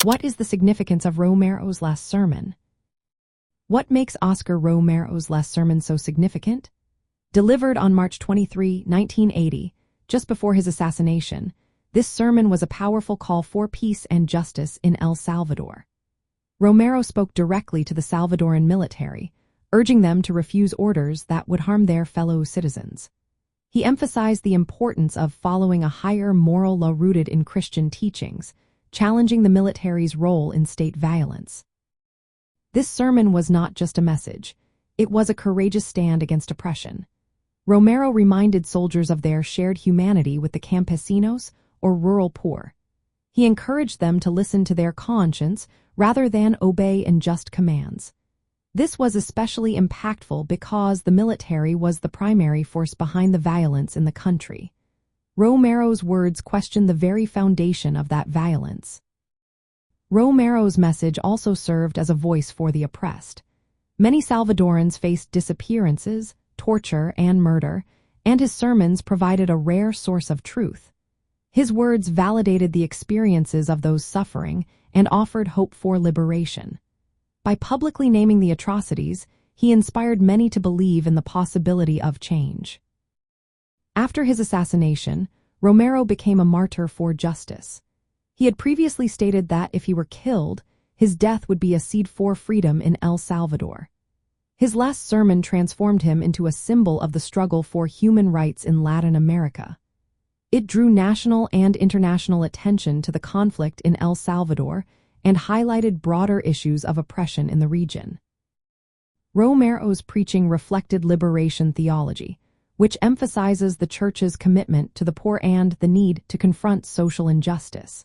What is the significance of Romero's last sermon? What makes Oscar Romero's last sermon so significant? Delivered on March 23, 1980, just before his assassination, this sermon was a powerful call for peace and justice in El Salvador. Romero spoke directly to the Salvadoran military, urging them to refuse orders that would harm their fellow citizens. He emphasized the importance of following a higher moral law rooted in Christian teachings, challenging the military's role in state violence. This sermon was not just a message, it was a courageous stand against oppression. Romero reminded soldiers of their shared humanity with the campesinos, or rural poor. He encouraged them to listen to their conscience rather than obey unjust commands. This was especially impactful because the military was the primary force behind the violence in the country. Romero's words questioned the very foundation of that violence. Romero's message also served as a voice for the oppressed. Many Salvadorans faced disappearances, torture, and murder, and his sermons provided a rare source of truth. His words validated the experiences of those suffering and offered hope for liberation. By publicly naming the atrocities, he inspired many to believe in the possibility of change. After his assassination, Romero became a martyr for justice. He had previously stated that if he were killed, his death would be a seed for freedom in El Salvador. His last sermon transformed him into a symbol of the struggle for human rights in Latin America. It drew national and international attention to the conflict in El Salvador and highlighted broader issues of oppression in the region. Romero's preaching reflected liberation theology, which emphasizes the Church's commitment to the poor and the need to confront social injustice.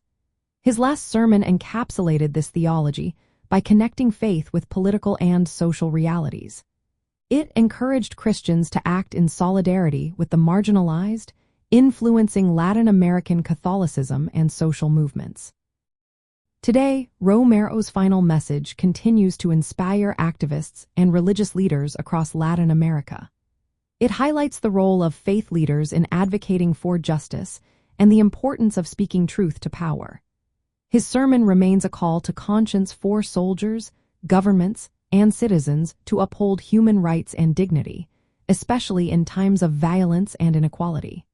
His last sermon encapsulated this theology by connecting faith with political and social realities. It encouraged Christians to act in solidarity with the marginalized, influencing Latin American Catholicism and social movements. Today, Romero's final message continues to inspire activists and religious leaders across Latin America. It highlights the role of faith leaders in advocating for justice and the importance of speaking truth to power. His sermon remains a call to conscience for soldiers, governments, and citizens to uphold human rights and dignity, especially in times of violence and inequality.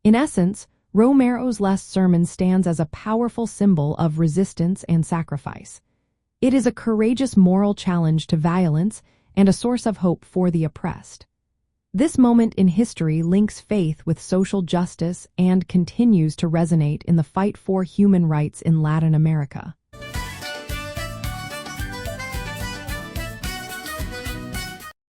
In essence, Romero's last sermon stands as a powerful symbol of resistance and sacrifice. It is a courageous moral challenge to violence and a source of hope for the oppressed. This moment in history links faith with social justice and continues to resonate in the fight for human rights in Latin America.